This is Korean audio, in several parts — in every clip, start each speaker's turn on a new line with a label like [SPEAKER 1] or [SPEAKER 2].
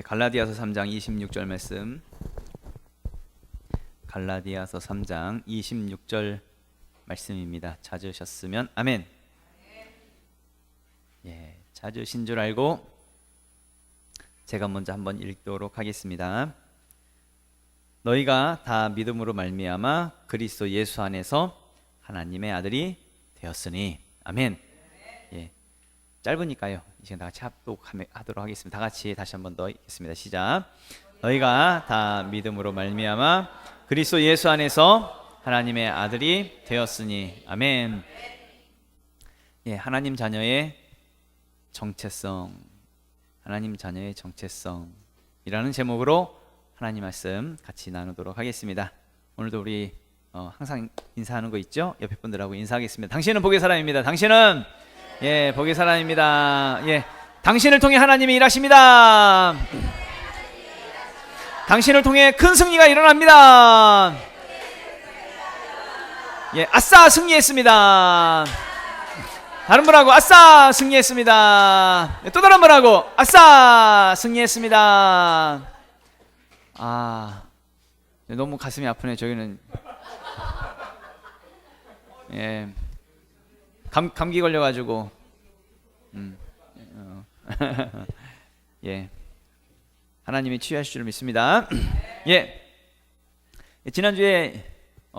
[SPEAKER 1] 갈라디아서 3장 26절 말씀. 갈라디아서 3장 26절 말씀입니다. 찾으셨으면 아멘. 찾으신 줄 알고 제가 먼저 한번 읽도록 하겠습니다. 너희가 다 믿음으로 말미암아 그리스도 예수 안에서 하나님의 아들이 되었으니 아멘. 짧으니까요. 이제 다 같이 합독하도록 하겠습니다. 다 같이 다시 한번 더 읽겠습니다. 시작. 너희가 다 믿음으로 말미암아 그리스도 예수 안에서 하나님의 아들이 되었으니 아멘. 하나님 자녀의 정체성, 하나님 자녀의 정체성이라는 제목으로 하나님 말씀 같이 나누도록 하겠습니다. 오늘도 우리 항상 인사하는 거 있죠? 옆에 분들하고 인사하겠습니다. 당신은 복의 사람입니다. 당신은 복의 사람입니다. 당신을 통해 하나님이 일하십니다. 당신을 통해 큰 승리가 일어납니다. 아싸 승리했습니다. 다른 분하고 아싸 승리했습니다. 또 다른 분하고 아싸 승리했습니다. 너무 가슴이 아프네. 저기는 감기 걸려가지고 하나님이 치유하실 줄 믿습니다. 지난주에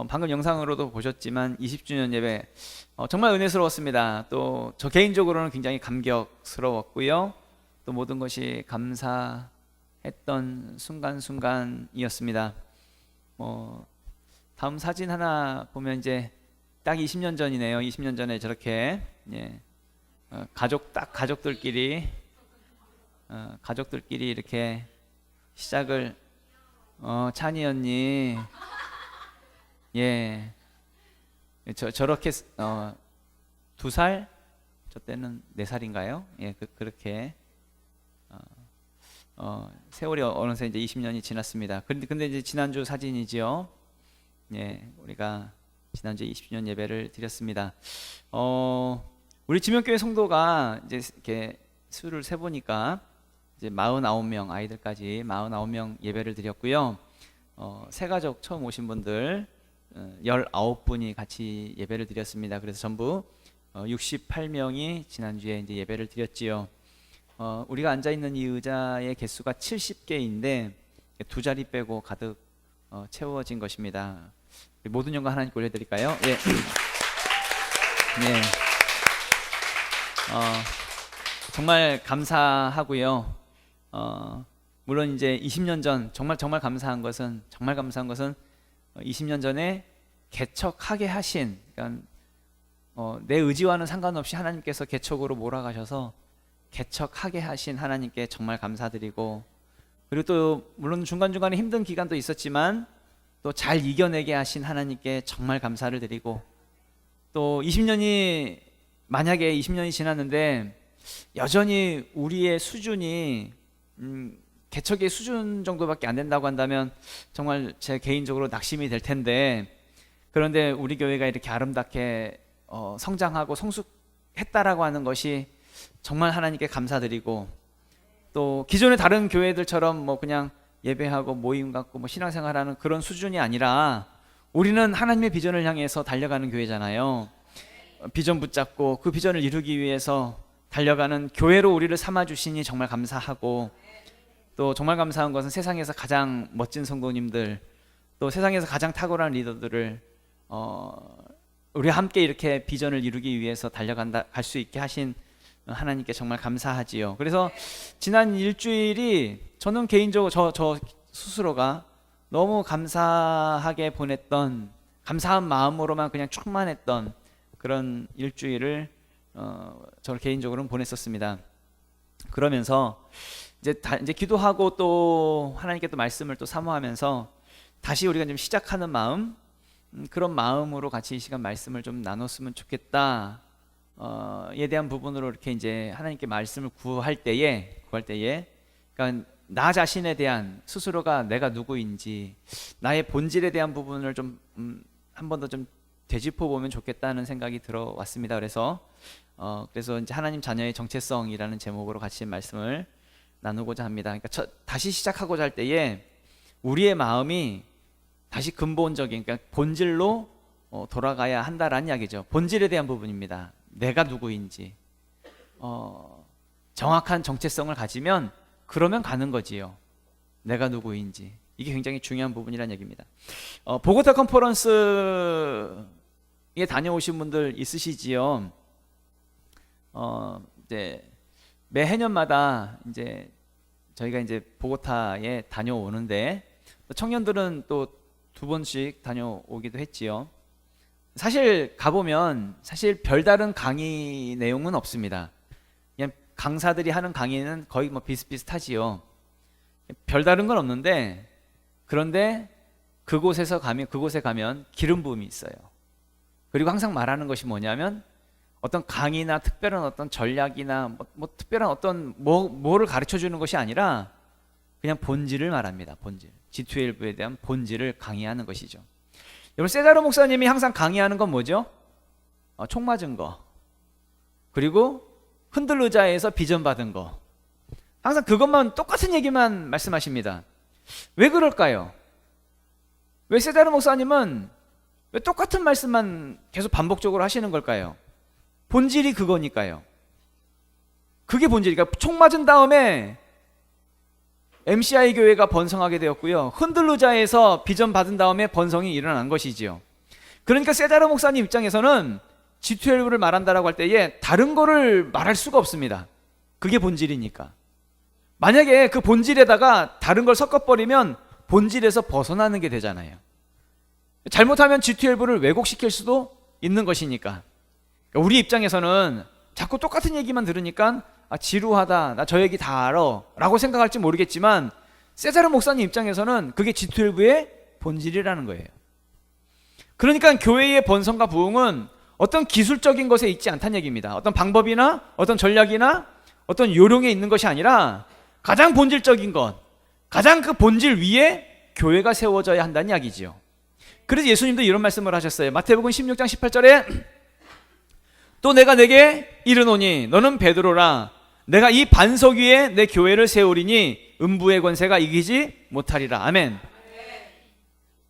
[SPEAKER 1] 방금 영상으로도 보셨지만 20주년 예배 정말 은혜스러웠습니다. 또 저 개인적으로는 굉장히 감격스러웠고요. 또 모든 것이 감사했던 순간순간이었습니다. 다음 사진 하나 보면 이제 딱 20년 전이네요. 20년 전에 저렇게 가족들끼리 이렇게 시작을 찬이 언니 저렇게 2살 저 때는 4살인가요? 그렇게 세월이 어느새 이제 20년이 지났습니다. 근데 이제 지난주 사진이지요. 우리가 지난주에 20주년 예배를 드렸습니다. 우리 지명교회 성도가 이제 이렇게 수를 세 보니까 이제 49명 아이들까지 49명 예배를 드렸고요. 새 가족 처음 오신 분들 19분이 같이 예배를 드렸습니다. 그래서 전부 68명이 지난주에 이제 예배를 드렸지요. 우리가 앉아 있는 이 의자의 개수가 70개인데 두 자리 빼고 가득 채워진 것입니다. 모든 영광 하나님께 올려드릴까요? 정말 감사하고요. 물론 이제 20년 전 정말 감사한 것은 20년 전에 개척하게 하신, 그러니까 내 의지와는 상관없이 하나님께서 개척으로 몰아가셔서 개척하게 하신 하나님께 정말 감사드리고, 그리고 또 물론 중간중간에 힘든 기간도 있었지만 또 잘 이겨내게 하신 하나님께 정말 감사를 드리고, 또 20년이 만약에 20년이 지났는데 여전히 우리의 수준이 개척의 수준 정도밖에 안 된다고 한다면 정말 제 개인적으로 낙심이 될 텐데, 그런데 우리 교회가 이렇게 아름답게 성장하고 성숙했다라고 하는 것이 정말 하나님께 감사드리고, 또 기존의 다른 교회들처럼 그냥 예배하고 모임 갖고 신앙생활하는 그런 수준이 아니라 우리는 하나님의 비전을 향해서 달려가는 교회잖아요. 비전 붙잡고 그 비전을 이루기 위해서 달려가는 교회로 우리를 삼아주시니 정말 감사하고, 또 정말 감사한 것은 세상에서 가장 멋진 성도님들, 또 세상에서 가장 탁월한 리더들을 우리와 함께 이렇게 비전을 이루기 위해서 갈 수 있게 하신 하나님께 정말 감사하지요. 그래서 지난 일주일이 저는 개인적으로 저 스스로가 너무 감사하게 보냈던, 감사한 마음으로만 그냥 충만했던 그런 일주일을 저는 개인적으로는 보냈었습니다. 그러면서 이제 기도하고 또 하나님께 또 말씀을 또 사모하면서 다시 우리가 좀 시작하는 마음, 그런 마음으로 같이 이 시간 말씀을 좀 나눴으면 좋겠다. 에 대한 부분으로 이렇게 이제 하나님께 말씀을 구할 때에, 그러니까 나 자신에 대한, 스스로가 내가 누구인지, 나의 본질에 대한 부분을 좀 한 번 더 좀 되짚어 보면 좋겠다는 생각이 들어왔습니다. 그래서 이제 하나님 자녀의 정체성이라는 제목으로 같이 말씀을 나누고자 합니다. 그러니까 다시 시작하고자 할 때에 우리의 마음이 다시 근본적인, 그러니까 본질로 돌아가야 한다라는 이야기죠. 본질에 대한 부분입니다. 내가 누구인지 정확한 정체성을 가지면 그러면 가는 거지요. 내가 누구인지. 이게 굉장히 중요한 부분이라는 얘기입니다. 보고타 컨퍼런스에 다녀오신 분들 있으시지요? 이제 매해년마다 이제 저희가 이제 보고타에 다녀오는데 청년들은 또 2번씩 다녀오기도 했지요. 사실 가보면 사실 별다른 강의 내용은 없습니다. 그냥 강사들이 하는 강의는 거의 뭐 비슷비슷하지요. 별다른 건 없는데, 그런데 그곳에 가면 기름 부음이 있어요. 그리고 항상 말하는 것이 뭐냐면 어떤 강의나 특별한 어떤 전략이나 뭐 특별한 어떤 뭐를 가르쳐 주는 것이 아니라 그냥 본질을 말합니다. 본질. G12에 대한 본질을 강의하는 것이죠. 여러분, 세자로 목사님이 항상 강의하는 건 뭐죠? 총 맞은 거, 그리고 흔들 의자에서 비전 받은 거, 항상 그것만, 똑같은 얘기만 말씀하십니다. 왜 그럴까요? 왜 세자로 목사님은 왜 똑같은 말씀만 계속 반복적으로 하시는 걸까요? 본질이 그거니까요. 그게 본질이니까. 총 맞은 다음에 MCI 교회가 번성하게 되었고요. 흔들 의자에서 비전 받은 다음에 번성이 일어난 것이지요. 그러니까 세자로 목사님 입장에서는 G12를 말한다라고 할 때에 다른 거를 말할 수가 없습니다. 그게 본질이니까. 만약에 그 본질에다가 다른 걸 섞어버리면 본질에서 벗어나는 게 되잖아요. 잘못하면 G12를 왜곡시킬 수도 있는 것이니까. 우리 입장에서는 자꾸 똑같은 얘기만 들으니까 지루하다, 나 저 얘기 다 알아 라고 생각할지 모르겠지만, 세자르 목사님 입장에서는 그게 G12의 본질이라는 거예요. 그러니까 교회의 번성과 부흥은 어떤 기술적인 것에 있지 않다는 얘기입니다. 어떤 방법이나 어떤 전략이나 어떤 요령에 있는 것이 아니라 가장 본질적인 것, 가장 그 본질 위에 교회가 세워져야 한다는 이야기지요. 그래서 예수님도 이런 말씀을 하셨어요. 마태복음 16장 18절에 또 내가 내게 이르노니 너는 베드로라, 내가 이 반석 위에 내 교회를 세우리니 음부의 권세가 이기지 못하리라. 아멘.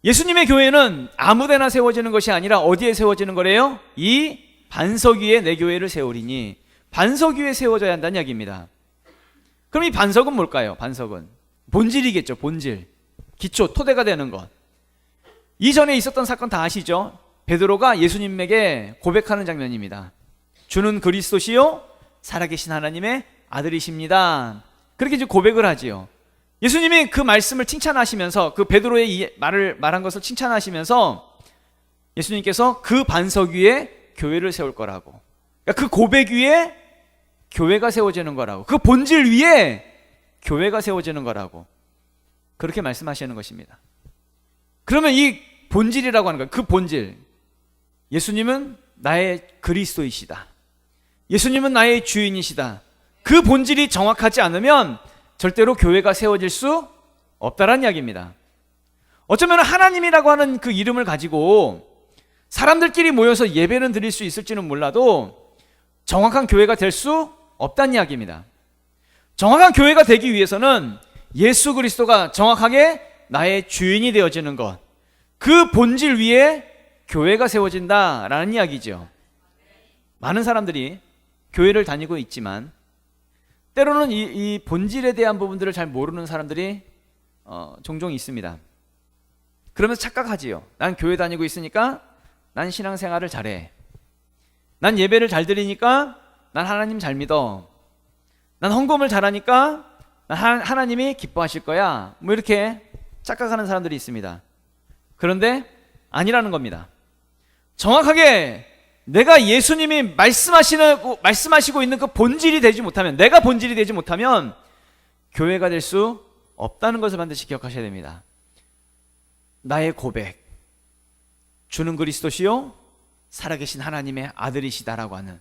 [SPEAKER 1] 예수님의 교회는 아무데나 세워지는 것이 아니라 어디에 세워지는 거래요? 이 반석 위에 내 교회를 세우리니, 반석 위에 세워져야 한다는 이야기입니다. 그럼 이 반석은 뭘까요? 반석은 본질이겠죠. 본질, 기초, 토대가 되는 것. 이전에 있었던 사건 다 아시죠? 베드로가 예수님에게 고백하는 장면입니다. 주는 그리스도시요 살아계신 하나님의 아들이십니다. 그렇게 이제 고백을 하지요. 예수님이 그 말씀을 칭찬하시면서, 그 베드로의 이 말한 것을 칭찬하시면서 예수님께서 그 반석 위에 교회를 세울 거라고, 그러니까 그 고백 위에 교회가 세워지는 거라고, 그 본질 위에 교회가 세워지는 거라고 그렇게 말씀하시는 것입니다. 그러면 이 본질이라고 하는 거예요. 그 본질, 예수님은 나의 그리스도이시다, 예수님은 나의 주인이시다. 그 본질이 정확하지 않으면 절대로 교회가 세워질 수 없다라는 이야기입니다. 어쩌면 하나님이라고 하는 그 이름을 가지고 사람들끼리 모여서 예배는 드릴 수 있을지는 몰라도 정확한 교회가 될 수 없다는 이야기입니다. 정확한 교회가 되기 위해서는 예수 그리스도가 정확하게 나의 주인이 되어지는 것, 그 본질 위에 교회가 세워진다라는 이야기죠. 많은 사람들이 교회를 다니고 있지만 때로는 이 본질에 대한 부분들을 잘 모르는 사람들이 종종 있습니다. 그러면서 착각하지요. 난 교회 다니고 있으니까 난 신앙생활을 잘해, 난 예배를 잘 드리니까 난 하나님 잘 믿어, 난 헌금을 잘하니까 난 하나님이 기뻐하실 거야, 뭐 이렇게 착각하는 사람들이 있습니다. 그런데 아니라는 겁니다. 정확하게 내가 예수님이 말씀하시고 있는 그 본질이 되지 못하면, 내가 본질이 되지 못하면 교회가 될 수 없다는 것을 반드시 기억하셔야 됩니다. 나의 고백, 주는 그리스도시요 살아계신 하나님의 아들이시다라고 하는,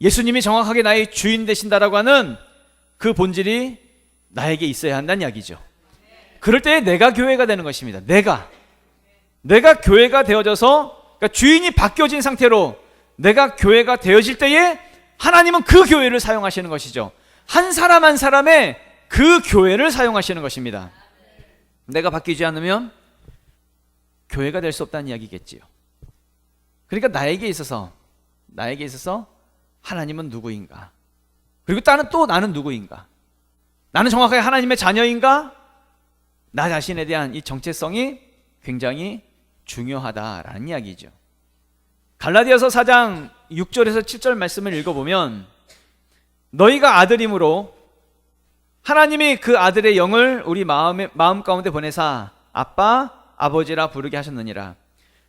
[SPEAKER 1] 예수님이 정확하게 나의 주인 되신다라고 하는 그 본질이 나에게 있어야 한다는 이야기죠. 그럴 때 내가 교회가 되는 것입니다. 내가 교회가 되어져서, 그러니까 주인이 바뀌어진 상태로 내가 교회가 되어질 때에 하나님은 그 교회를 사용하시는 것이죠. 한 사람 한 사람의 그 교회를 사용하시는 것입니다. 내가 바뀌지 않으면 교회가 될 수 없다는 이야기겠지요. 그러니까 나에게 있어서 하나님은 누구인가? 그리고 또 나는 누구인가? 나는 정확하게 하나님의 자녀인가? 나 자신에 대한 이 정체성이 굉장히 중요하다라는 이야기죠. 갈라디아서 4장 6절에서 7절 말씀을 읽어보면 너희가 아들임으로 하나님이 그 아들의 영을 우리 마음 가운데 보내사 아빠, 아버지라 부르게 하셨느니라.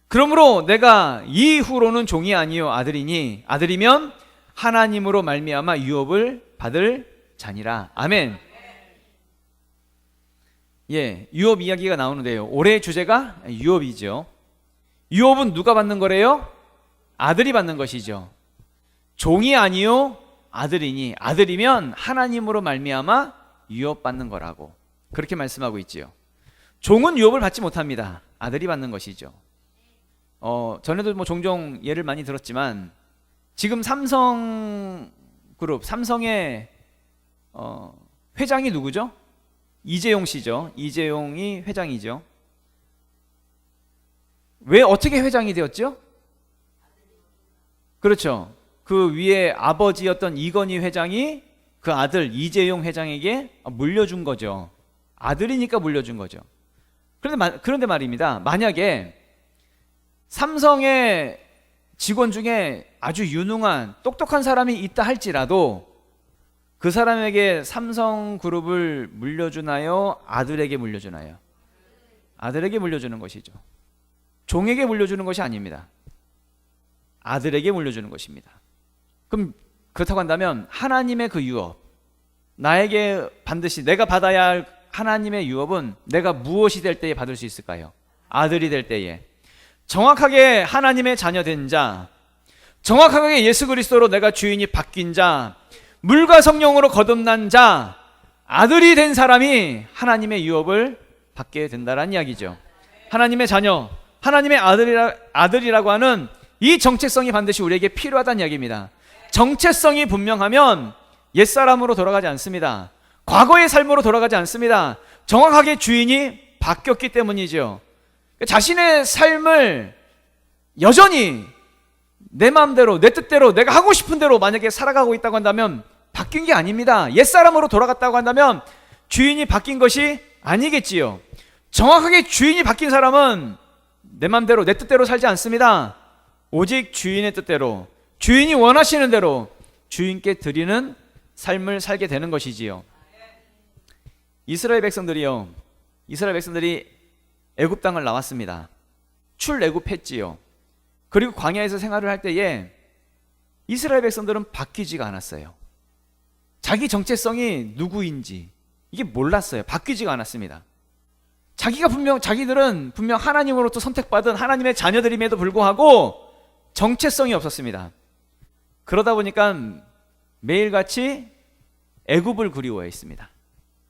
[SPEAKER 1] 그러므로 내가 이후로는 종이 아니요 아들이니 아들이면 하나님으로 말미암아 유업을 받을 자니라. 아멘. 예, 유업 이야기가 나오는데요. 올해의 주제가 유업이죠. 유업은 누가 받는 거래요? 아들이 받는 것이죠. 종이 아니요 아들이니 아들이면 하나님으로 말미암아 유업 받는 거라고 그렇게 말씀하고 있지요. 종은 유업을 받지 못합니다. 아들이 받는 것이죠. 전에도 종종 예를 많이 들었지만 지금 삼성그룹 삼성의 회장이 누구죠? 이재용 씨죠. 이재용이 회장이죠. 왜 어떻게 회장이 되었죠? 그렇죠. 그 위에 아버지였던 이건희 회장이 그 아들 이재용 회장에게 물려준 거죠. 아들이니까 물려준 거죠. 그런데 말입니다. 만약에 삼성의 직원 중에 아주 유능한 똑똑한 사람이 있다 할지라도 그 사람에게 삼성그룹을 물려주나요? 아들에게 물려주나요? 아들에게 물려주는 것이죠. 종에게 물려주는 것이 아닙니다. 아들에게 물려주는 것입니다. 그럼 그렇다고 한다면 하나님의 그 유업, 나에게 반드시 내가 받아야 할 하나님의 유업은 내가 무엇이 될 때에 받을 수 있을까요? 아들이 될 때에 정확하게 하나님의 자녀된 자, 정확하게 예수 그리스도로 내가 주인이 바뀐 자, 물과 성령으로 거듭난 자, 아들이 된 사람이 하나님의 유업을 받게 된다는 이야기죠. 하나님의 자녀, 하나님의 아들이라고 하는 이 정체성이 반드시 우리에게 필요하다는 이야기입니다. 정체성이 분명하면 옛사람으로 돌아가지 않습니다. 과거의 삶으로 돌아가지 않습니다. 정확하게 주인이 바뀌었기 때문이죠. 자신의 삶을 여전히 내 마음대로 내 뜻대로 내가 하고 싶은 대로 만약에 살아가고 있다고 한다면 바뀐 게 아닙니다. 옛사람으로 돌아갔다고 한다면 주인이 바뀐 것이 아니겠지요. 정확하게 주인이 바뀐 사람은 내 마음대로 내 뜻대로 살지 않습니다. 오직 주인의 뜻대로 주인이 원하시는 대로 주인께 드리는 삶을 살게 되는 것이지요. 이스라엘 백성들이 애굽 땅을 나왔습니다. 출애굽했지요. 그리고 광야에서 생활을 할 때에 이스라엘 백성들은 바뀌지가 않았어요. 자기 정체성이 누구인지 이게 몰랐어요. 바뀌지가 않았습니다. 자기들은 분명 하나님으로부터 선택받은 하나님의 자녀들임에도 불구하고 정체성이 없었습니다. 그러다 보니까 매일같이 애굽을 그리워했습니다.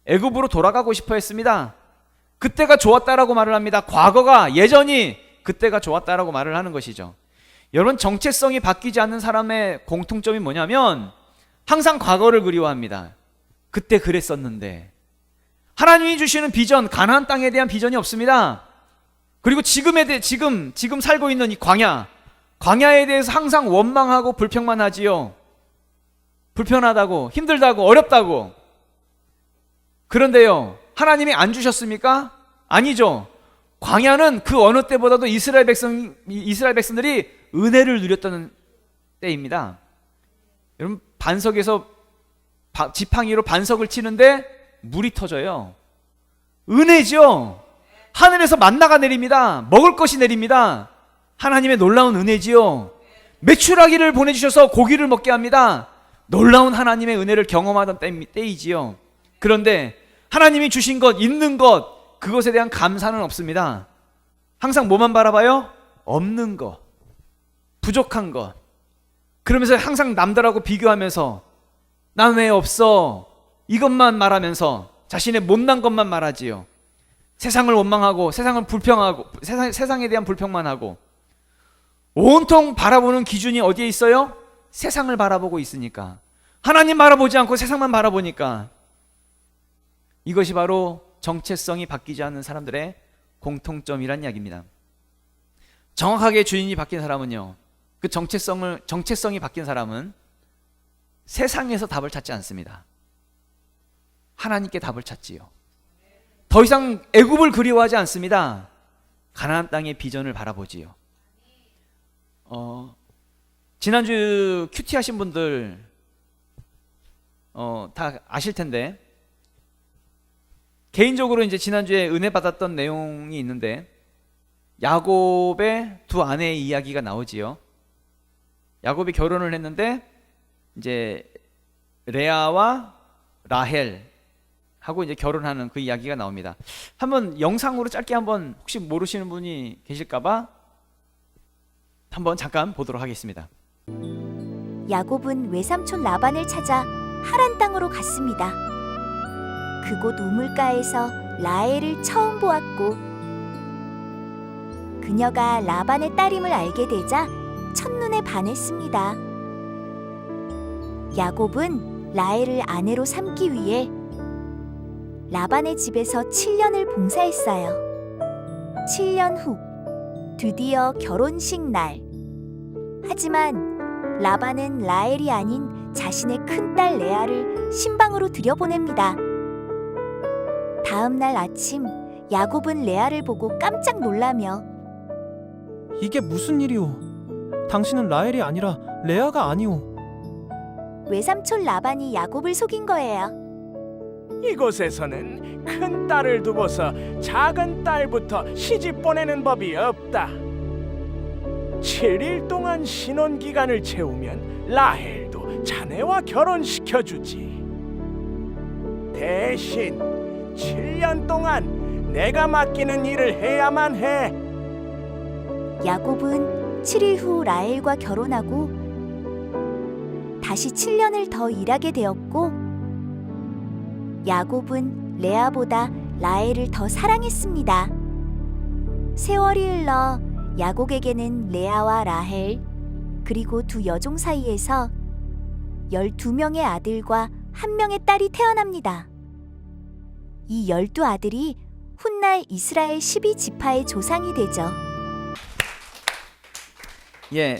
[SPEAKER 1] 애굽으로 돌아가고 싶어 했습니다. 그때가 좋았다라고 말을 합니다. 과거가 예전이 그때가 좋았다라고 말을 하는 것이죠. 여러분, 정체성이 바뀌지 않는 사람의 공통점이 뭐냐면 항상 과거를 그리워합니다. 그때 그랬었는데. 하나님이 주시는 비전, 가나안 땅에 대한 비전이 없습니다. 그리고 지금 살고 있는 이 광야에 대해서 항상 원망하고 불평만 하지요. 불편하다고, 힘들다고, 어렵다고. 그런데요, 하나님이 안 주셨습니까? 아니죠. 광야는 그 어느 때보다도 이스라엘 백성들이 은혜를 누렸던 때입니다. 여러분, 반석에서 지팡이로 반석을 치는데 물이 터져요. 은혜죠. 하늘에서 만나가 내립니다. 먹을 것이 내립니다. 하나님의 놀라운 은혜지요. 메추라기를 보내주셔서 고기를 먹게 합니다. 놀라운 하나님의 은혜를 경험하던 때이지요. 그런데 하나님이 주신 것, 있는 것, 그것에 대한 감사는 없습니다. 항상 뭐만 바라봐요? 없는 것, 부족한 것. 그러면서 항상 남들하고 비교하면서 난 왜 없어? 이것만 말하면서 자신의 못난 것만 말하지요. 세상을 원망하고 세상을 불평하고 세상에 대한 불평만 하고 온통 바라보는 기준이 어디에 있어요? 세상을 바라보고 있으니까. 하나님 바라보지 않고 세상만 바라보니까 이것이 바로 정체성이 바뀌지 않는 사람들의 공통점이란 이야기입니다. 정확하게 주인이 바뀐 사람은요, 그 정체성이 바뀐 사람은 세상에서 답을 찾지 않습니다. 하나님께 답을 찾지요. 더 이상 애굽을 그리워하지 않습니다. 가나안 땅의 비전을 바라보지요. 지난주 큐티 하신 분들 다 아실 텐데, 개인적으로 이제 지난주에 은혜 받았던 내용이 있는데, 야곱의 두 아내의 이야기가 나오지요. 야곱이 결혼을 했는데 이제 레아와 라헬 하고 이제 결혼하는 그 이야기가 나옵니다. 한번 영상으로 짧게 한번, 혹시 모르시는 분이 계실까봐 한번 잠깐 보도록 하겠습니다.
[SPEAKER 2] 야곱은 외삼촌 라반을 찾아 하란 땅으로 갔습니다. 그곳 우물가에서 라헬을 처음 보았고, 그녀가 라반의 딸임을 알게 되자 첫눈에 반했습니다. 야곱은 라헬을 아내로 삼기 위해 라반의 집에서 7년을 봉사했어요. 7년 후 드디어 결혼식 날. 하지만 라반은 라헬이 아닌 자신의 큰딸 레아를 신방으로 들여보냅니다. 다음 날 아침, 야곱은 레아를 보고 깜짝 놀라며
[SPEAKER 3] 이게 무슨 일이오? 당신은 라헬이 아니라 레아가 아니오.
[SPEAKER 2] 외삼촌 라반이 야곱을 속인 거예요.
[SPEAKER 4] 이곳에서는 큰 딸을 두고서 작은 딸부터 시집 보내는 법이 없다. 7일 동안 신혼 기간을 채우면 라헬도 자네와 결혼시켜주지. 대신 7년 동안 내가 맡기는 일을 해야만 해.
[SPEAKER 2] 야곱은 7일 후 라헬과 결혼하고 다시 7년을 더 일하게 되었고, 야곱은 레아보다 라헬을 더 사랑했습니다. 세월이 흘러 야곱에게는 레아와 라헬, 그리고 두 여종 사이에서 12명의 아들과 1명의 딸이 태어납니다. 이 12아들이 훗날 이스라엘 12지파의 조상이 되죠.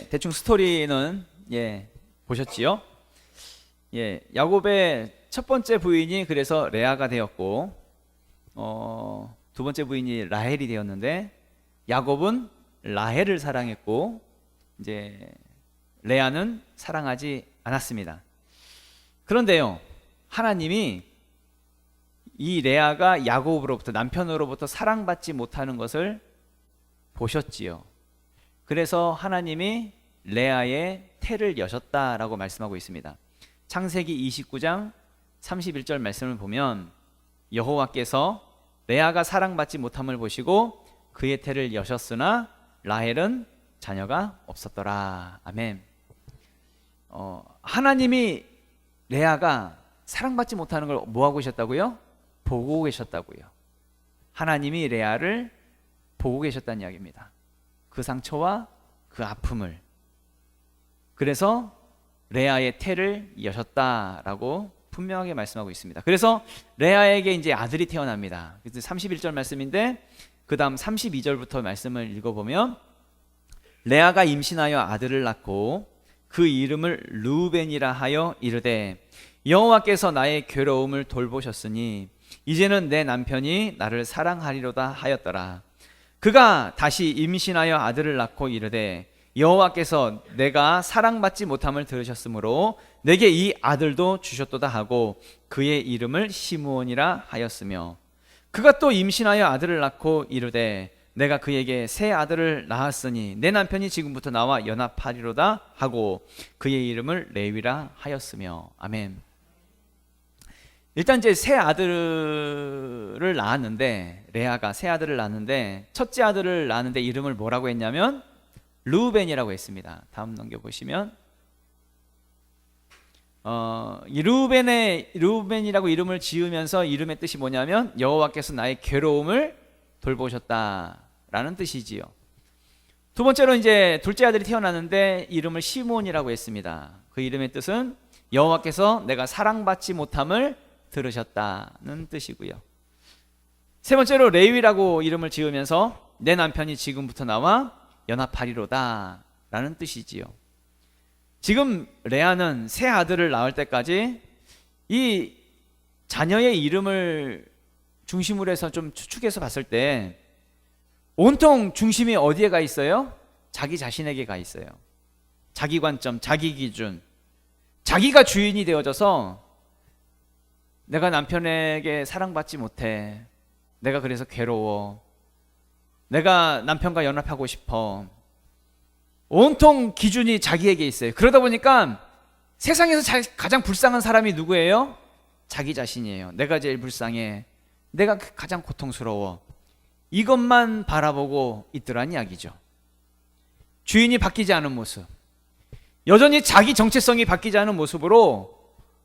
[SPEAKER 1] 대충 스토리는 보셨지요? 야곱의 첫 번째 부인이 그래서 레아가 되었고, 두 번째 부인이 라헬이 되었는데, 야곱은 라헬을 사랑했고 이제 레아는 사랑하지 않았습니다. 그런데요, 하나님이 이 레아가 야곱으로부터, 남편으로부터 사랑받지 못하는 것을 보셨지요. 그래서 하나님이 레아의 태를 여셨다라고 말씀하고 있습니다. 창세기 29장 31절 말씀을 보면, 여호와께서 레아가 사랑받지 못함을 보시고 그의 태를 여셨으나 라헬은 자녀가 없었더라. 아멘. 하나님이 레아가 사랑받지 못하는 걸 뭐하고 계셨다고요? 보고 계셨다고요. 하나님이 레아를 보고 계셨다는 이야기입니다. 그 상처와 그 아픔을. 그래서 레아의 태를 여셨다라고 분명하게 말씀하고 있습니다. 그래서 레아에게 이제 아들이 태어납니다. 31절 말씀인데, 그 다음 32절부터 말씀을 읽어보면, 레아가 임신하여 아들을 낳고 그 이름을 르우벤이라 하여 이르되, 여호와께서 나의 괴로움을 돌보셨으니 이제는 내 남편이 나를 사랑하리로다 하였더라. 그가 다시 임신하여 아들을 낳고 이르되, 여호와께서 내가 사랑받지 못함을 들으셨으므로 내게 이 아들도 주셨도다 하고 그의 이름을 시므온이라 하였으며, 그가 또 임신하여 아들을 낳고 이르되, 내가 그에게 새 아들을 낳았으니 내 남편이 지금부터 나와 연합하리로다 하고 그의 이름을 레위라 하였으며. 아멘. 일단 이제 새 아들을 낳았는데, 레아가 새 아들을 낳았는데, 첫째 아들을 낳았는데 이름을 뭐라고 했냐면 르우벤이라고 했습니다. 다음 넘겨보시면, 이 르우벤이라고 이름을 지으면서 이름의 뜻이 뭐냐면 여호와께서 나의 괴로움을 돌보셨다라는 뜻이지요. 두 번째로 이제 둘째 아들이 태어났는데 이름을 시므온이라고 했습니다. 그 이름의 뜻은 여호와께서 내가 사랑받지 못함을 들으셨다는 뜻이고요. 세 번째로 레위라고 이름을 지으면서 내 남편이 지금부터 나와 연합하리로다 라는 뜻이지요. 지금 레아는 새 아들을 낳을 때까지 이 자녀의 이름을 중심으로 해서 좀 추측해서 봤을 때 온통 중심이 어디에 가 있어요? 자기 자신에게 가 있어요. 자기 관점, 자기 기준, 자기가 주인이 되어져서 내가 남편에게 사랑받지 못해, 내가 그래서 괴로워, 내가 남편과 연합하고 싶어, 온통 기준이 자기에게 있어요. 그러다 보니까 세상에서 가장 불쌍한 사람이 누구예요? 자기 자신이에요. 내가 제일 불쌍해, 내가 가장 고통스러워, 이것만 바라보고 있더란 이야기죠. 주인이 바뀌지 않은 모습, 여전히 자기 정체성이 바뀌지 않은 모습으로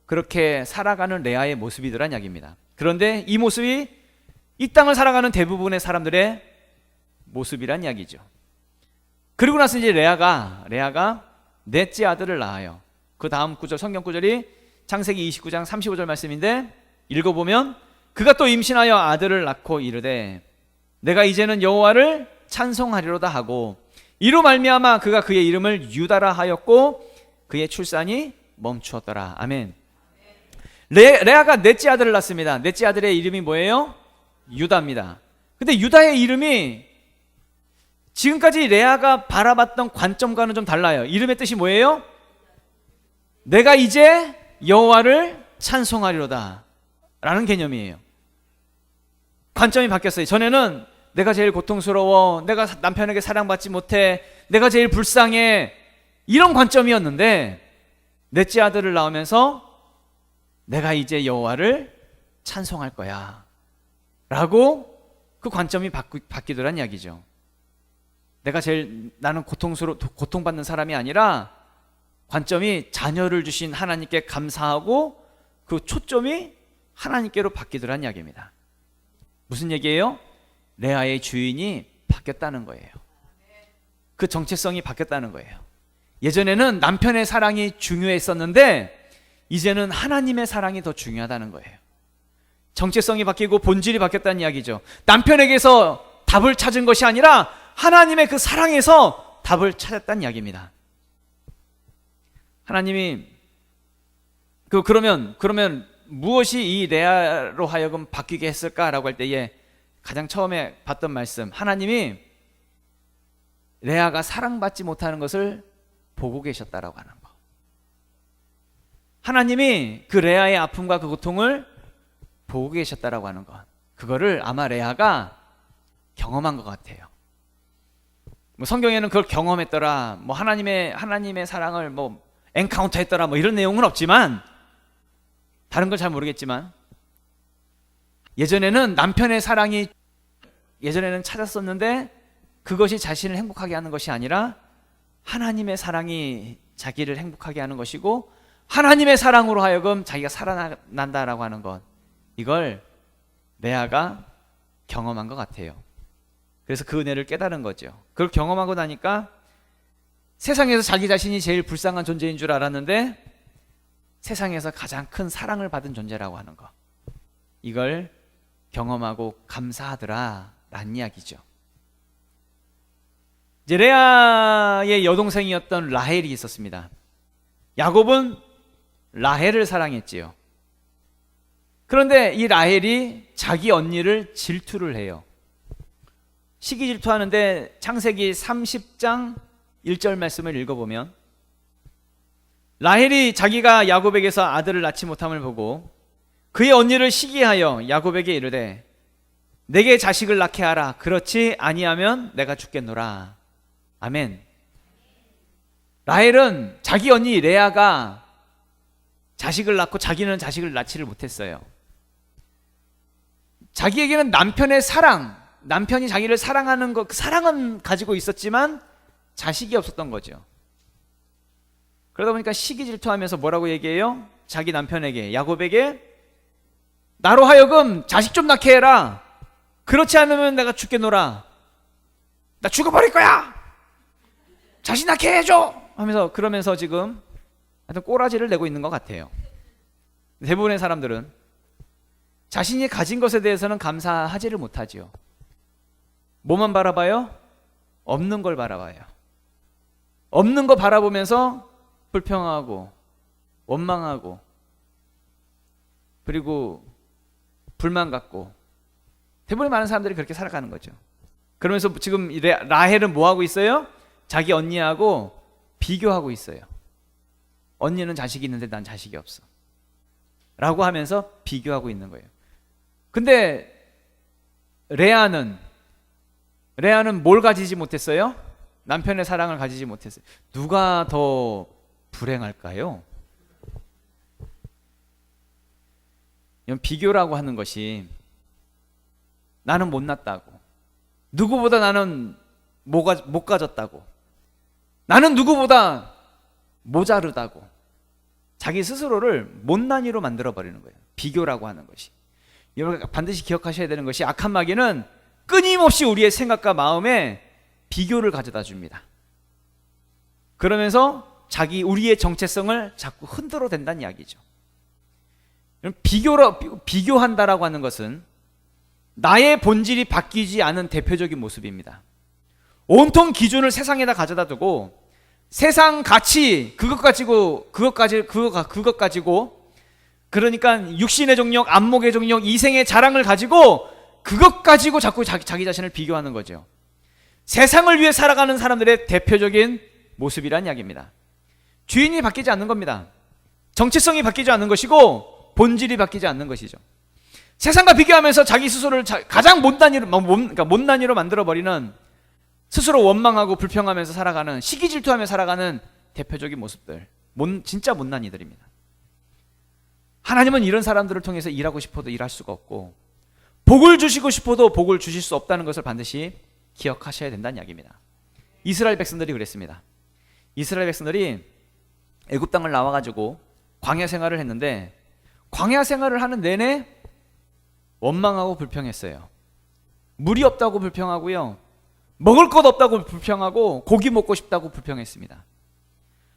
[SPEAKER 1] 그렇게 살아가는 레아의 모습이더란 이야기입니다. 그런데 이 모습이 이 땅을 살아가는 대부분의 사람들의 모습이란 이야기죠. 그리고 나서 이제 레아가 넷째 아들을 낳아요. 그 다음 구절, 성경 구절이 창세기 29장 35절 말씀인데 읽어보면 그가 또 임신하여 아들을 낳고 이르되 내가 이제는 여호와를 찬송하리로다 하고 이로 말미암아 그가 그의 이름을 유다라 하였고 그의 출산이 멈추었더라. 아멘. 레아가 넷째 아들을 낳습니다. 넷째 아들의 이름이 뭐예요? 유다입니다. 근데 유다의 이름이 지금까지 레아가 바라봤던 관점과는 좀 달라요. 이름의 뜻이 뭐예요? 내가 이제 여호와를 찬송하리로다 라는 개념이에요. 관점이 바뀌었어요. 전에는 내가 제일 고통스러워, 내가 남편에게 사랑받지 못해, 내가 제일 불쌍해, 이런 관점이었는데 넷째 아들을 낳으면서 내가 이제 여호와를 찬송할 거야 라고 그 관점이 바뀌더란 이야기죠. 나는 고통받는 사람이 아니라 관점이 자녀를 주신 하나님께 감사하고 그 초점이 하나님께로 바뀌더란 이야기입니다. 무슨 얘기예요? 레아의 주인이 바뀌었다는 거예요. 그 정체성이 바뀌었다는 거예요. 예전에는 남편의 사랑이 중요했었는데 이제는 하나님의 사랑이 더 중요하다는 거예요. 정체성이 바뀌고 본질이 바뀌었다는 이야기죠. 남편에게서 답을 찾은 것이 아니라 하나님의 그 사랑에서 답을 찾았다는 이야기입니다. 하나님이 그러면 무엇이 이 레아로 하여금 바뀌게 했을까라고 할 때에 가장 처음에 봤던 말씀, 하나님이 레아가 사랑받지 못하는 것을 보고 계셨다라고 하는 거. 하나님이 그 레아의 아픔과 그 고통을 보고 계셨다라고 하는 것. 그거를 아마 레아가 경험한 것 같아요. 뭐 성경에는 그걸 경험했더라, 뭐 하나님의 사랑을 뭐 엔카운터 했더라, 뭐 이런 내용은 없지만, 다른 걸 잘 모르겠지만 예전에는 남편의 사랑이 찾았었는데 그것이 자신을 행복하게 하는 것이 아니라 하나님의 사랑이 자기를 행복하게 하는 것이고 하나님의 사랑으로 하여금 자기가 살아난다라고 하는 것, 이걸 레아가 경험한 것 같아요. 그래서 그 은혜를 깨달은 거죠. 그걸 경험하고 나니까 세상에서 자기 자신이 제일 불쌍한 존재인 줄 알았는데 세상에서 가장 큰 사랑을 받은 존재라고 하는 거, 이걸 경험하고 감사하더라 라는 이야기죠. 이제 레아의 여동생이었던 라헬이 있었습니다. 야곱은 라헬을 사랑했지요. 그런데 이 라헬이 자기 언니를 질투를 해요. 시기 질투하는데 창세기 30장 1절 말씀을 읽어보면 라헬이 자기가 야곱에게서 아들을 낳지 못함을 보고 그의 언니를 시기하여 야곱에게 이르되 내게 자식을 낳게 하라. 그렇지 아니하면 내가 죽겠노라. 아멘. 라헬은 자기 언니 레아가 자식을 낳고 자기는 자식을 낳지를 못했어요. 자기에게는 남편의 사랑, 남편이 자기를 사랑하는 것, 그 사랑은 가지고 있었지만 자식이 없었던 거죠. 그러다 보니까 시기 질투하면서 뭐라고 얘기해요? 자기 남편에게, 야곱에게 나로 하여금 자식 좀 낳게 해라. 그렇지 않으면 내가 죽겠노라. 나 죽어버릴 거야. 자식 낳게 해줘 하면서, 그러면서 지금 하여튼 꼬라지를 내고 있는 것 같아요. 대부분의 사람들은 자신이 가진 것에 대해서는 감사하지를 못하지요. 뭐만 바라봐요? 없는 걸 바라봐요. 없는 거 바라보면서 불평하고 원망하고 그리고 불만 갖고, 대부분 많은 사람들이 그렇게 살아가는 거죠. 그러면서 지금 라헬은 뭐 하고 있어요? 자기 언니하고 비교하고 있어요. 언니는 자식이 있는데 난 자식이 없어 라고 하면서 비교하고 있는 거예요. 근데 레아는 뭘 가지지 못했어요? 남편의 사랑을 가지지 못했어요. 누가 더 불행할까요? 비교라고 하는 것이, 나는 못났다고, 누구보다 나는 못 가졌다고, 나는 누구보다 모자르다고, 자기 스스로를 못난이로 만들어버리는 거예요. 비교라고 하는 것이. 여러분 반드시 기억하셔야 되는 것이, 악한 마귀는 끊임없이 우리의 생각과 마음에 비교를 가져다 줍니다. 그러면서 우리의 정체성을 자꾸 흔들어 댄다는 이야기죠. 비교한다라고 하는 것은 나의 본질이 바뀌지 않은 대표적인 모습입니다. 온통 기준을 세상에다 가져다 두고 세상 가치 그것 가지고 그러니까 육신의 정력, 안목의 정력, 이생의 자랑을 가지고 그것 가지고 자꾸 자기 자신을 비교하는 거죠. 세상을 위해 살아가는 사람들의 대표적인 모습이란 이야기입니다. 주인이 바뀌지 않는 겁니다. 정체성이 바뀌지 않는 것이고 본질이 바뀌지 않는 것이죠. 세상과 비교하면서 자기 스스로를 가장 못난이로 만들어버리는, 스스로 원망하고 불평하면서 살아가는, 시기질투하며 살아가는 대표적인 모습들, 진짜 못난이들입니다. 하나님은 이런 사람들을 통해서 일하고 싶어도 일할 수가 없고, 복을 주시고 싶어도 복을 주실 수 없다는 것을 반드시 기억하셔야 된다는 이야기입니다. 이스라엘 백성들이 그랬습니다. 이스라엘 백성들이 애굽 땅을 나와가지고 광야 생활을 했는데, 광야 생활을 하는 내내 원망하고 불평했어요. 물이 없다고 불평하고요, 먹을 것 없다고 불평하고, 고기 먹고 싶다고 불평했습니다.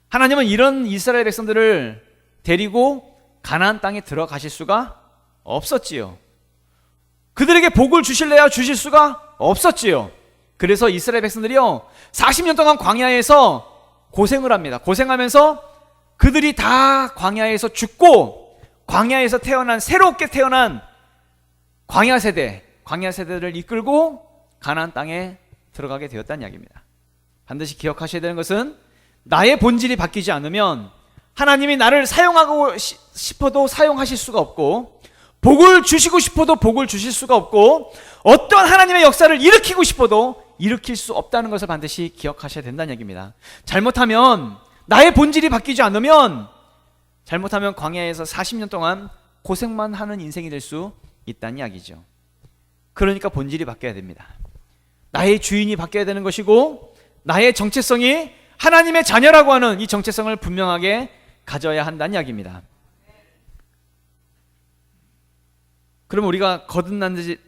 [SPEAKER 1] 하나님은 이런 이스라엘 백성들을 데리고 가나안 땅에 들어가실 수가 없었지요. 그들에게 복을 주실래야 주실 수가 없었지요. 그래서 이스라엘 백성들이요 40년 동안 광야에서 고생을 합니다. 고생하면서 그들이 다 광야에서 죽고, 광야에서 새롭게 태어난 광야 세대를 이끌고 가나안 땅에 들어가게 되었다는 이야기입니다. 반드시 기억하셔야 되는 것은, 나의 본질이 바뀌지 않으면 하나님이 나를 사용하고 싶어도 사용하실 수가 없고, 복을 주시고 싶어도 복을 주실 수가 없고, 어떤 하나님의 역사를 일으키고 싶어도 일으킬 수 없다는 것을 반드시 기억하셔야 된다는 얘기입니다. 잘못하면, 나의 본질이 바뀌지 않으면, 잘못하면 광야에서 40년 동안 고생만 하는 인생이 될 수 있다는 이야기죠. 그러니까 본질이 바뀌어야 됩니다. 나의 주인이 바뀌어야 되는 것이고, 나의 정체성이 하나님의 자녀라고 하는 이 정체성을 분명하게 가져야 한다는 이야기입니다. 그럼 우리가 거듭나지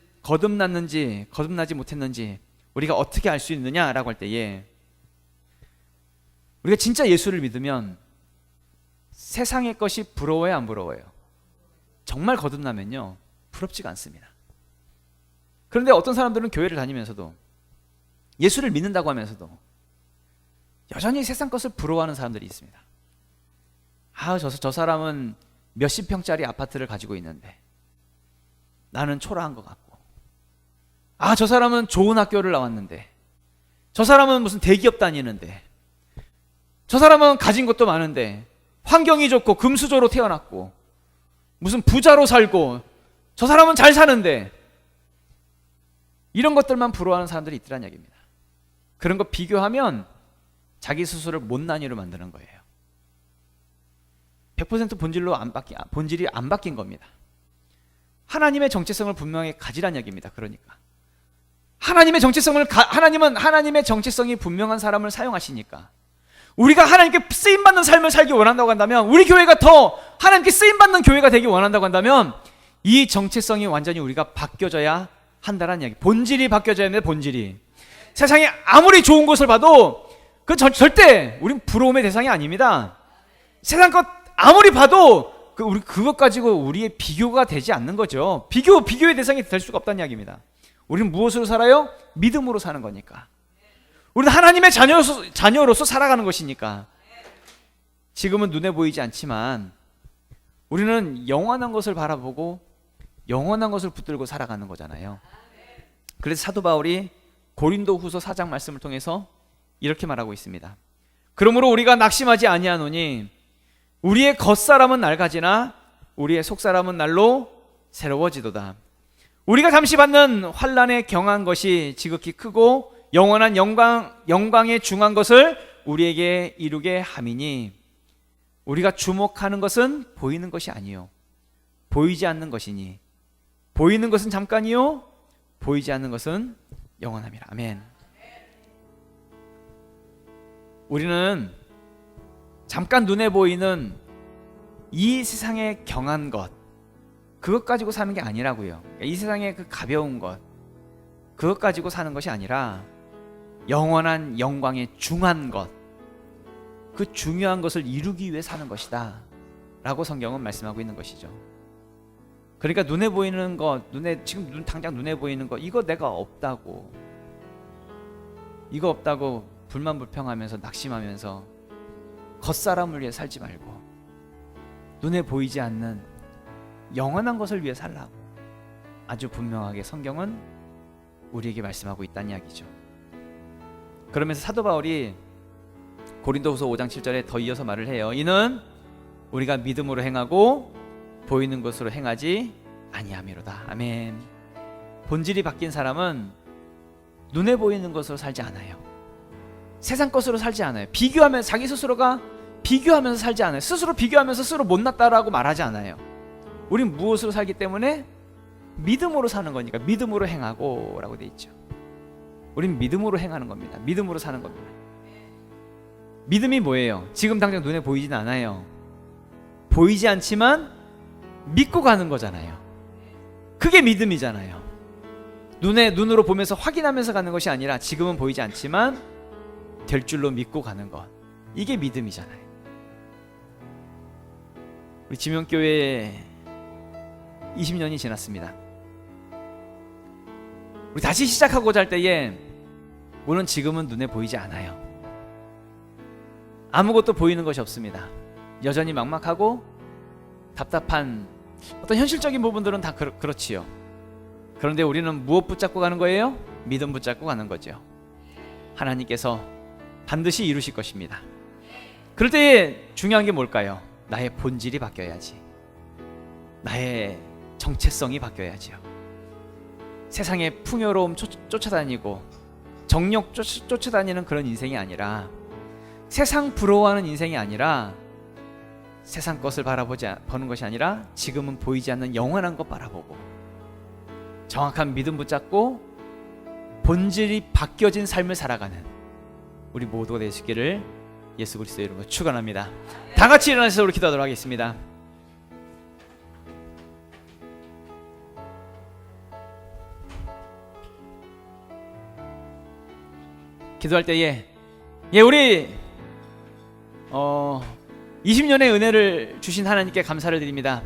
[SPEAKER 1] 못했는지 우리가 어떻게 알 수 있느냐라고 할 때에, 우리가 진짜 예수를 믿으면 세상의 것이 부러워요, 안 부러워요? 정말 거듭나면요 부럽지가 않습니다. 그런데 어떤 사람들은 교회를 다니면서도, 예수를 믿는다고 하면서도 여전히 세상 것을 부러워하는 사람들이 있습니다. 저 사람은 몇십 평짜리 아파트를 가지고 있는데 나는 초라한 것 같고, 저 사람은 좋은 학교를 나왔는데, 저 사람은 무슨 대기업 다니는데, 저 사람은 가진 것도 많은데, 환경이 좋고 금수저로 태어났고 무슨 부자로 살고, 저 사람은 잘 사는데, 이런 것들만 부러워하는 사람들이 있더란 얘기입니다. 그런 거 비교하면 자기 스스로를 못난이로 만드는 거예요. 100% 본질이 안 바뀐 겁니다. 하나님의 정체성을 분명히 가지란 얘기입니다. 그러니까 하나님은 하나님의 정체성이 분명한 사람을 사용하시니까, 우리가 하나님께 쓰임받는 삶을 살기 원한다고 한다면, 우리 교회가 더 하나님께 쓰임받는 교회가 되기 원한다고 한다면, 이 정체성이 완전히 우리가 바뀌어져야 한다는 이야기. 본질이 바뀌어져야 합니다. 본질이. 세상에 아무리 좋은 것을 봐도 절대 우린 부러움의 대상이 아닙니다. 세상 것 아무리 봐도 우리 그것 가지고 우리의 비교가 되지 않는 거죠. 비교의 대상이 될 수가 없다는 이야기입니다. 우리는 무엇으로 살아요? 믿음으로 사는 거니까. 우리는 하나님의 자녀로서 살아가는 것이니까. 지금은 눈에 보이지 않지만 우리는 영원한 것을 바라보고 영원한 것을 붙들고 살아가는 거잖아요. 그래서 사도 바울이 고린도후서 4장 말씀을 통해서 이렇게 말하고 있습니다. 그러므로 우리가 낙심하지 아니하노니 우리의 겉사람은 낡아지나 우리의 속사람은 날로 새로워지도다. 우리가 잠시 받는 환난에 경한 것이 지극히 크고 영원한 영광에 중한 것을 우리에게 이루게 함이니 우리가 주목하는 것은 보이는 것이 아니요 보이지 않는 것이니 보이는 것은 잠깐이요 보이지 않는 것은 영원함이라. 아멘. 우리는 잠깐 눈에 보이는 이 세상의 경한 것, 그것 가지고 사는 게 아니라고요. 이 세상의 그 가벼운 것, 그것 가지고 사는 것이 아니라 영원한 영광의 중한 것, 그 중요한 것을 이루기 위해 사는 것이다 라고 성경은 말씀하고 있는 것이죠. 그러니까 눈에 보이는 것, 지금 당장 눈에 보이는 것, 이거 내가 없다고, 이거 없다고 불만불평하면서 낙심하면서 겉사람을 위해 살지 말고 눈에 보이지 않는 영원한 것을 위해 살라고 아주 분명하게 성경은 우리에게 말씀하고 있다는 이야기죠. 그러면서 사도 바울이 고린도후서 5장 7절에 더 이어서 말을 해요. 이는 우리가 믿음으로 행하고 보이는 것으로 행하지 아니함이로다. 아멘. 본질이 바뀐 사람은 눈에 보이는 것으로 살지 않아요. 세상 것으로 살지 않아요. 비교하면서 자기 스스로가 비교하면서 살지 않아요. 스스로 비교하면서 스스로 못났다라고 말하지 않아요. 우린 무엇으로 살기 때문에 믿음으로 사는 거니까 믿음으로 행하고 라고 돼 있죠. 우린 믿음으로 행하는 겁니다. 믿음으로 사는 겁니다. 믿음이 뭐예요? 지금 당장 눈에 보이진 않아요. 보이지 않지만 믿고 가는 거잖아요. 그게 믿음이잖아요. 눈으로 보면서 확인하면서 가는 것이 아니라 지금은 보이지 않지만 될 줄로 믿고 가는 것, 이게 믿음이잖아요. 우리 지명교회 20년이 지났습니다. 우리 다시 시작하고자 할 때에 물론 지금은 눈에 보이지 않아요. 아무것도 보이는 것이 없습니다. 여전히 막막하고 답답한 어떤 현실적인 부분들은 다 그렇지요. 그런데 우리는 무엇 붙잡고 가는 거예요? 믿음 붙잡고 가는 거죠. 하나님께서 반드시 이루실 것입니다. 그럴 때 중요한 게 뭘까요? 나의 본질이 바뀌어야지. 나의 정체성이 바뀌어야지요. 세상의 풍요로움 쫓아다니고 정욕 쫓아다니는 그런 인생이 아니라, 세상 부러워하는 인생이 아니라, 세상 것을 보는 것이 아니라 지금은 보이지 않는 영원한 것 바라보고 정확한 믿음 붙잡고 본질이 바뀌어진 삶을 살아가는 우리 모두가 되시기를 예수 그리스도의 이름으로 축원합니다. 다 같이 일어나서 우리 기도하도록 하겠습니다. 기도할 때에 우리 20년의 은혜를 주신 하나님께 감사를 드립니다.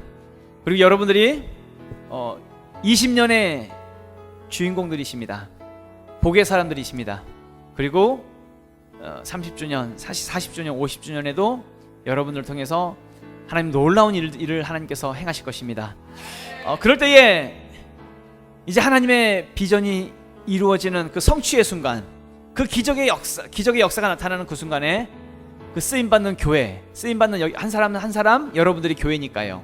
[SPEAKER 1] 그리고 여러분들이 20년의 주인공들이십니다. 복의 사람들이십니다. 그리고 30주년, 40주년, 50주년에도 여러분들을 통해서 하나님 놀라운 일을 하나님께서 행하실 것입니다. 그럴 때에 이제 하나님의 비전이 이루어지는 그 성취의 순간, 그 기적의 역사가 나타나는 그 순간에 그 쓰임받는 교회, 쓰임받는 한 사람 여러분들이 교회니까요.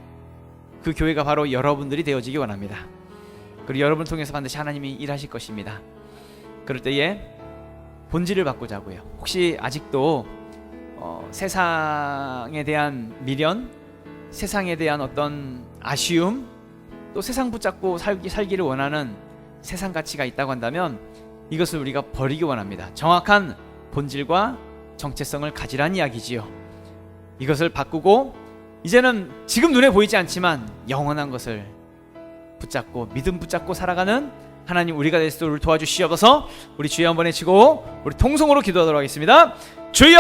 [SPEAKER 1] 그 교회가 바로 여러분들이 되어지기 원합니다. 그리고 여러분을 통해서 반드시 하나님이 일하실 것입니다. 그럴 때에 본질을 바꾸자고요. 혹시 아직도 세상에 대한 미련, 세상에 대한 어떤 아쉬움, 또 세상 붙잡고 살기를 원하는 세상 가치가 있다고 한다면 이것을 우리가 버리기 원합니다. 정확한 본질과 정체성을 가지란 이야기지요. 이것을 바꾸고 이제는 지금 눈에 보이지 않지만 영원한 것을 붙잡고 믿음 붙잡고 살아가는 하나님 우리가 될 수 있도록 도와주시옵소서. 우리 주여 한번 외치고 우리 통성으로 기도하도록 하겠습니다. 주여!